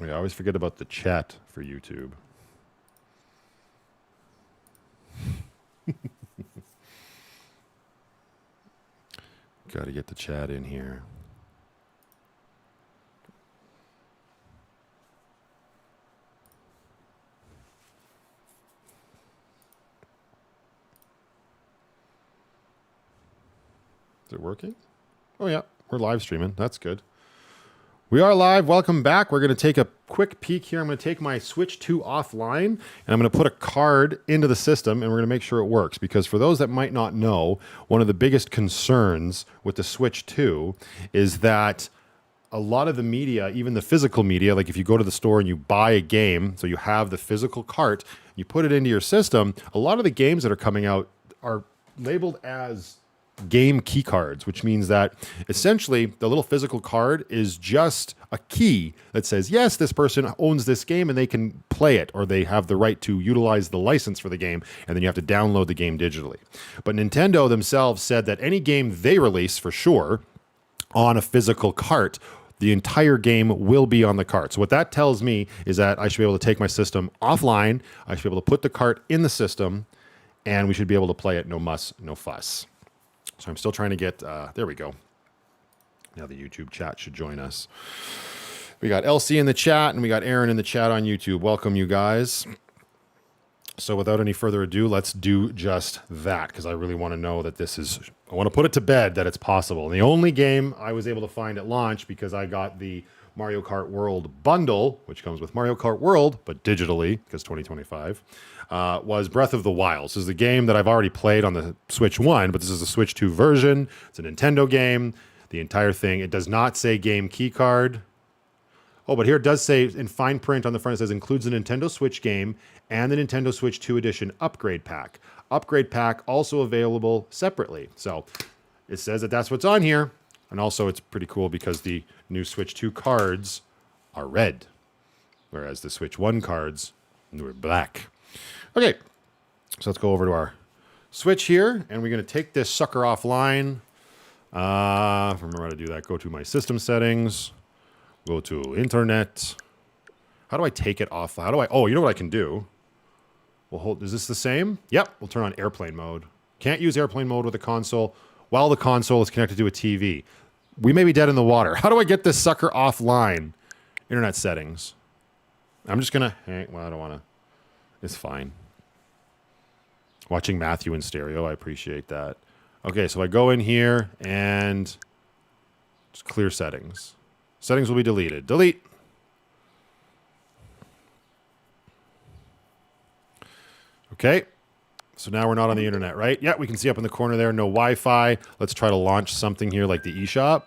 I always forget about the chat for YouTube. Got to get the chat in here. Is it working? Oh, yeah. We're live streaming. That's good. We are live. Welcome back. We're going to take a quick peek here. I'm going to take my Switch 2 offline, and I'm going to put a card into the system, and we're going to make sure it works. Because for those that might not know, one of the biggest concerns with the Switch 2 is that a lot of the media, even the physical media, like if you go to the store and you buy a game, so you have the physical cart, you put it into your system, a lot of the games that are coming out are labeled as game key cards, which means that essentially the little physical card is just a key that says, yes, this person owns this game and they can play it, or they have the right to utilize the license for the game, and then you have to download the game digitally. But Nintendo themselves said that any game they release, for sure, on a physical cart, the entire game will be on the cart. So what that tells me is that I should be able to take my system offline, I should be able to put the cart in the system, and we should be able to play it no muss, no fuss. So I'm still trying to get, there we go. Now the YouTube chat should join us. We got LC in the chat and we got Aaron in the chat on YouTube. Welcome, you guys. So without any further ado, let's do just that, because I really want to know that this is, I want to put it to bed that it's possible. And the only game I was able to find at launch, because I got the Mario Kart World bundle, which comes with Mario Kart World, but digitally, because 2025, was Breath of the Wild. This is the game that I've already played on the Switch 1, but this is a Switch 2 version. It's a Nintendo game. The entire thing, it does not say game key card. Oh, but here it does say in fine print on the front, it says includes the Nintendo Switch game and the Nintendo Switch 2 Edition upgrade pack. Upgrade pack also available separately. So it says that that's what's on here. And also it's pretty cool because the new Switch 2 cards are red, whereas the Switch 1 cards were black. Okay, so let's go over to our Switch here, and we're going to take this sucker offline. Remember how to do that. Go to my system settings. Go to internet. How do I take it off? How do I? Oh, you know what I can do? We'll hold. Is this the same? Yep. We'll turn on airplane mode. Can't use airplane mode with a console while the console is connected to a TV. We may be dead in the water. How do I get this sucker offline? Internet settings. I'm just gonna hang. Well, I don't want to. It's fine. Watching Matthew in stereo. I appreciate that. Okay, so I go in here and just clear settings. Settings will be deleted. Delete. Okay. So now we're not on the internet, right? Yeah, we can see up in the corner there, no Wi-Fi. Let's try to launch something here like the eShop.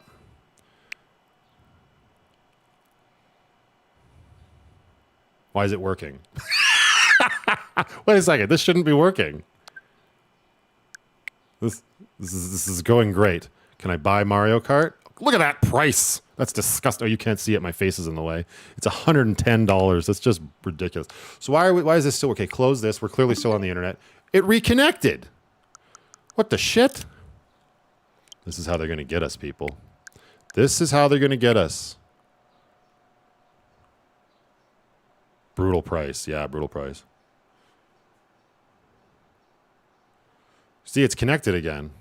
Why is it working? Wait a second. This shouldn't be working. This is going great. Can I buy Mario Kart? Look at that price. That's disgusting. Oh, you can't see it. My face is in the way. It's $110. That's just ridiculous. So why is this still okay? Close this. We're clearly still on the internet. It reconnected. What the shit? This is how they're going to get us, people. This is how they're going to get us. Brutal price. Yeah, brutal price. See, it's connected again.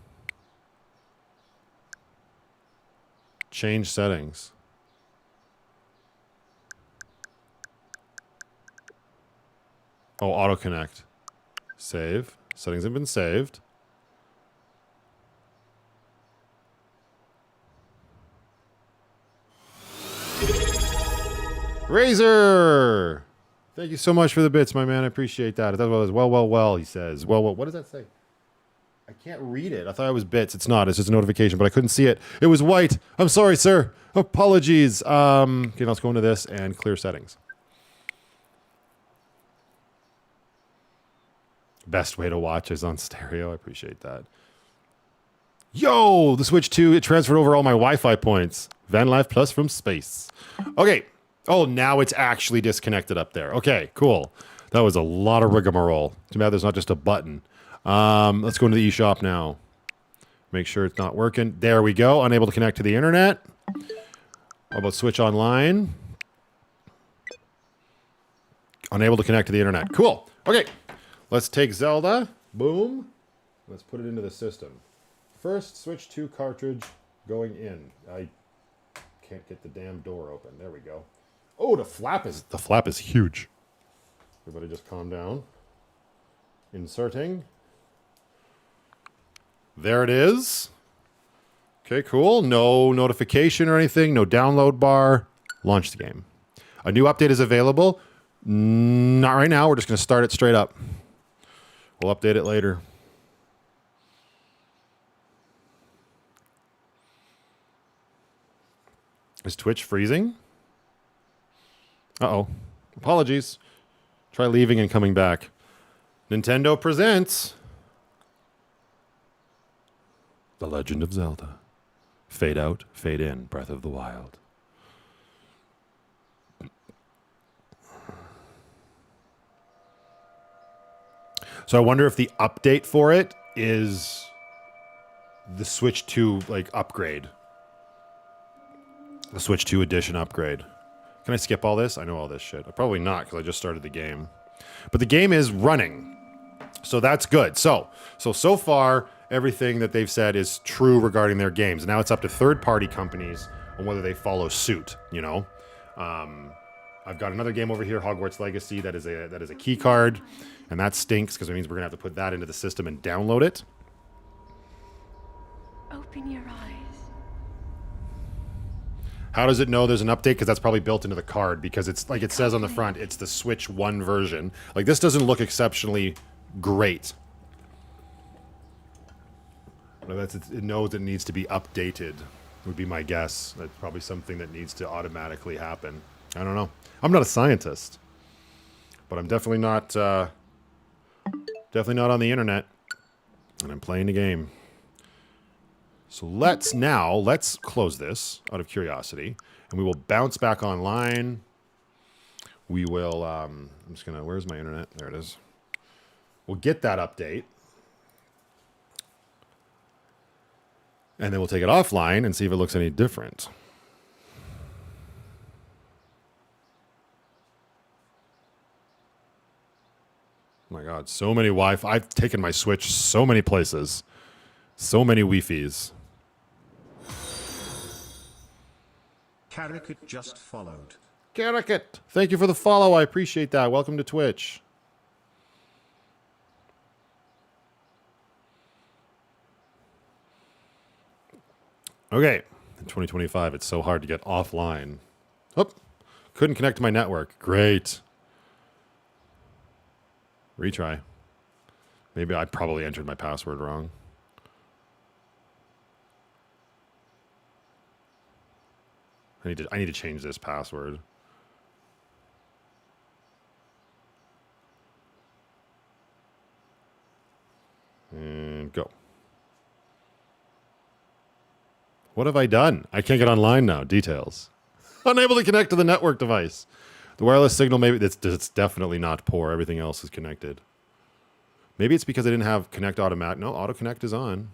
Change settings. Oh, auto connect. Save. Settings have been saved. Razor! Thank you so much for the bits, my man. I appreciate that. That was well, he says. Well, what does that say? I can't read it. I thought it was bits. It's not. It's just a notification, but I couldn't see it. It was white. I'm sorry, sir. Apologies. Okay, let's go into this and clear settings. Best way to watch is on stereo. I appreciate that. Yo, the Switch 2, it transferred over all my Wi-Fi points. Van Life Plus from space. Okay. Oh, now it's actually disconnected up there. Okay, cool. That was a lot of rigmarole. Too bad there's not just a button. Let's go into the eShop now. Make sure it's not working. There we go. Unable to connect to the internet. How about Switch Online? Unable to connect to the internet. Cool. Okay. Let's take Zelda. Boom. Let's put it into the system. First, Switch 2 cartridge going in. I can't get the damn door open. There we go. Oh, the flap is huge. Everybody just calm down. Inserting. There it is. Okay, cool. No notification or anything. No download bar. Launch the game. A new update is available. Not right now. We're just going to start it straight up. We'll update it later. Is Twitch freezing? Uh-oh. Apologies. Try leaving and coming back. Nintendo presents The Legend of Zelda. Fade out, fade in, Breath of the Wild. So I wonder if the update for it is the Switch 2 like upgrade. The Switch 2 edition upgrade. Can I skip all this? I know all this shit. Probably not because I just started the game. But the game is running. So that's good. So far, everything that they've said is true regarding their games. Now it's up to third-party companies on whether they follow suit, you know? I've got another game over here, Hogwarts Legacy, that is a key card, and that stinks because it means we're going to have to put that into the system and download it. Open your eyes. How does it know there's an update? Because that's probably built into the card, because it's like it says on the front, it's the Switch 1 version. Like, this doesn't look exceptionally great. It knows it needs to be updated, would be my guess. That's probably something that needs to automatically happen. I don't know. I'm not a scientist, but I'm definitely not on the internet, and I'm playing the game. So let's close this out of curiosity, and we will bounce back online. We will, I'm just gonna, where's my internet? There it is. We'll get that update. And then we'll take it offline and see if it looks any different. Oh my God, so many Wi-Fi. I've taken my Switch so many places. So many Wi-Fis. Caricat just followed. Caricat, thank you for the follow. I appreciate that. Welcome to Twitch. Okay, in 2025, it's so hard to get offline. Oh, couldn't connect to my network. Great. Retry. Maybe I probably entered my password wrong. I need to change this password. And go. What have I done? I can't get online now. Details. Unable to connect to the network device. The wireless signal, maybe it's definitely not poor. Everything else is connected. Maybe it's because I didn't have connect automatic. No, auto connect is on.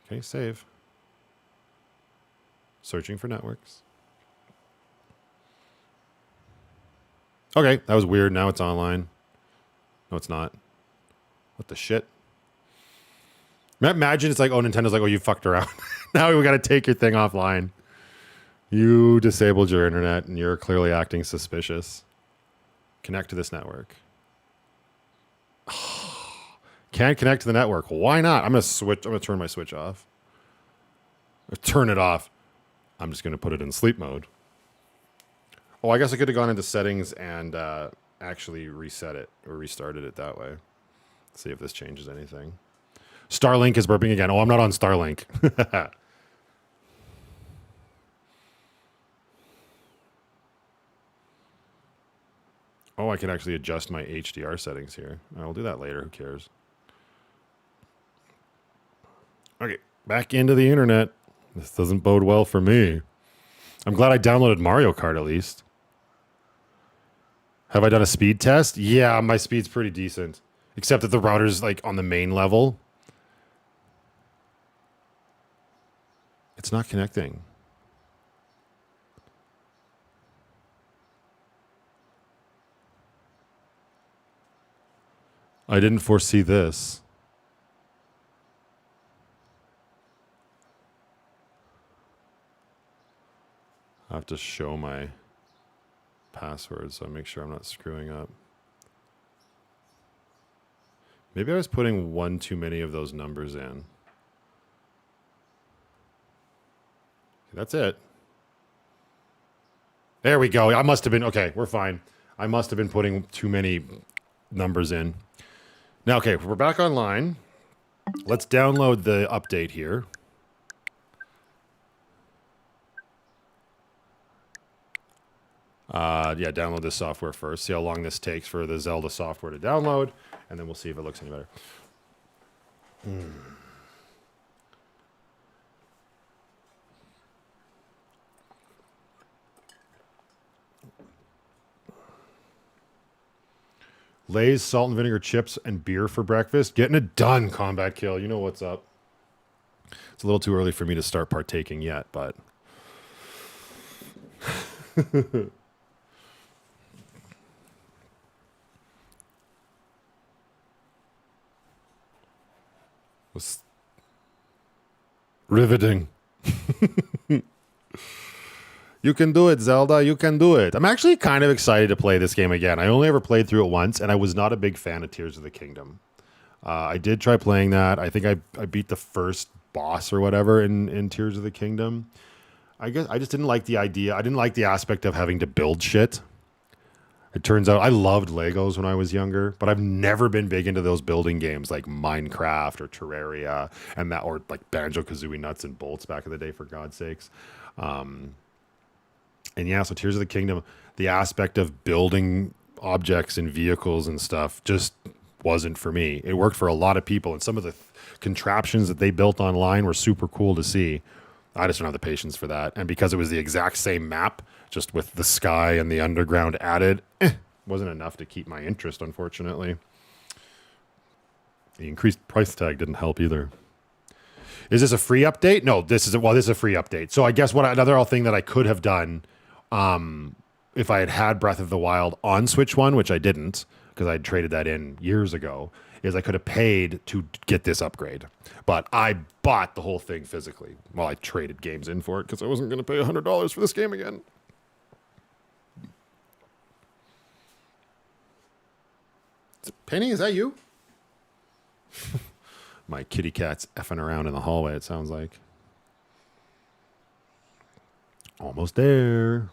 Okay, save. Searching for networks. Okay, that was weird. Now it's online. No, it's not. What the shit? Imagine it's like, oh, Nintendo's like, oh, you fucked around. Now we got to take your thing offline. You disabled your internet and you're clearly acting suspicious. Connect to this network. Can't connect to the network. Why not? I'm going to turn my Switch off. Or turn it off. I'm just going to put it in sleep mode. Oh, I guess I could have gone into settings and actually reset it or restarted it that way. Let's see if this changes anything. Starlink is burping again. Oh, I'm not on Starlink. Oh, I can actually adjust my HDR settings here. I'll do that later. Who cares? Okay, back into the internet. This doesn't bode well for me. I'm glad I downloaded Mario Kart at least. Have I done a speed test? Yeah, my speed's pretty decent. Except that the router's like on the main level. It's not connecting. I didn't foresee this. I have to show my password so I make sure I'm not screwing up. Maybe I was putting one too many of those numbers in. That's it. There we go. I must have been, okay, we're fine. I must have been putting too many numbers in. Now, okay, we're back online. Let's download the update here. Yeah, download this software first. See how long this takes for the Zelda software to download, and then we'll see if it looks any better. Lay's salt and vinegar chips and beer for breakfast. Getting it done, Combat Kill. You know what's up. It's a little too early for me to start partaking yet, but... was riveting. You can do it, Zelda. You can do it. I'm actually kind of excited to play this game again. I only ever played through it once, and I was not a big fan of Tears of the Kingdom. I did try playing that. I think I beat the first boss or whatever in Tears of the Kingdom. I guess I just didn't like the idea. I didn't like the aspect of having to build shit. It turns out I loved Legos when I was younger, but I've never been big into those building games like Minecraft or Terraria and that, or like Banjo-Kazooie Nuts and Bolts back in the day, for God's sakes. And yeah, so Tears of the Kingdom, the aspect of building objects and vehicles and stuff just wasn't for me. It worked for a lot of people, and some of the contraptions that they built online were super cool to see. I just don't have the patience for that. And because it was the exact same map, just with the sky and the underground added, wasn't enough to keep my interest, unfortunately. The increased price tag didn't help either. Is this a free update? No, this is a free update. So I guess another thing that I could have done, if I had Breath of the Wild on Switch 1, which I didn't, because I traded that in years ago, is I could have paid to get this upgrade. But I bought the whole thing physically. Well, I traded games in for it because I wasn't going to pay $100 for this game again. Penny, is that you? My kitty cat's effing around in the hallway, it sounds like. Almost there.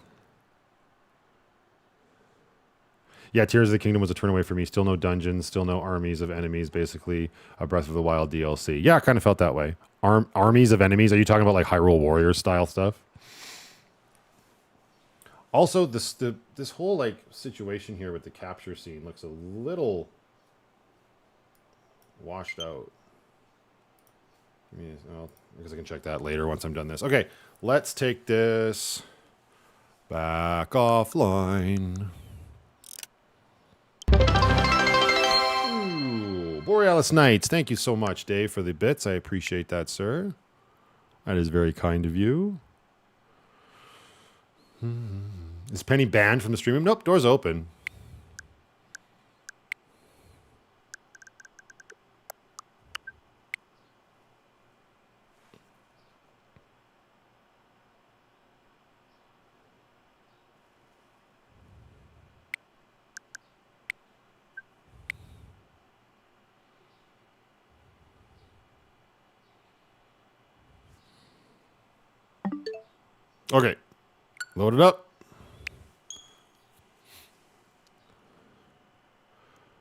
Yeah, Tears of the Kingdom was a turn away for me. Still no dungeons, still no armies of enemies, basically a Breath of the Wild DLC. Yeah, I kind of felt that way. Armies of enemies? Are you talking about like Hyrule Warrior style stuff? Also, this whole like situation here with the capture scene looks a little washed out. Well, I guess I can check that later once I'm done this. Okay, let's take this back offline. Ooh, Borealis Knights. Thank you so much, Dave, for the bits. I appreciate that, sir. That is very kind of you. Is Penny banned from the stream? Nope, door's open. Okay, load it up.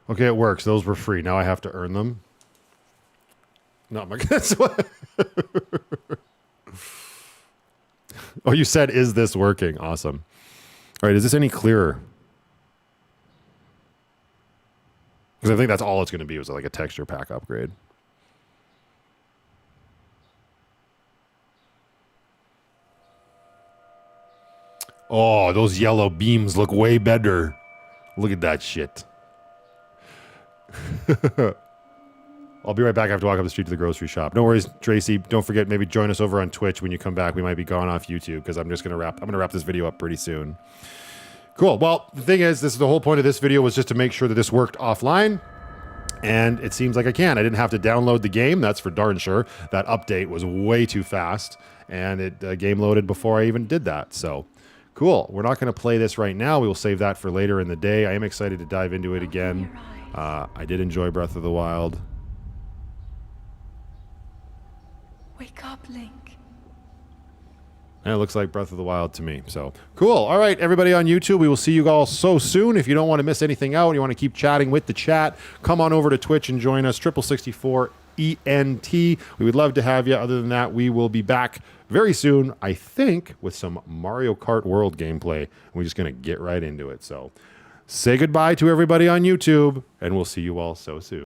Okay, it works. Those were free. Now I have to earn them. Not my guess. Oh, you said, is this working? Awesome. All right, is this any clearer? Because I think that's all it's going to be, was like a texture pack upgrade. Oh, those yellow beams look way better. Look at that shit. I'll be right back. I have to walk up the street to the grocery shop. No worries, Tracy. Don't forget, maybe join us over on Twitch when you come back. We might be gone off YouTube because I'm gonna wrap this video up pretty soon. Cool. Well, the thing is, the whole point of this video was just to make sure that this worked offline. And it seems like I can. I didn't have to download the game. That's for darn sure. That update was way too fast. And it game loaded before I even did that. So cool. We're not going to play this right now. We will save that for later in the day. I am excited to dive into it again. I did enjoy Breath of the Wild. Wake up, Link. And it looks like Breath of the Wild to me. So cool. All right, everybody on YouTube, we will see you all so soon. If you don't want to miss anything out, you want to keep chatting with the chat, come on over to Twitch and join us, 64 ENT. We would love to have you. Other than that, we will be back very soon, I think, with some Mario Kart World gameplay. We're just going to get right into it. So say goodbye to everybody on YouTube, and we'll see you all so soon.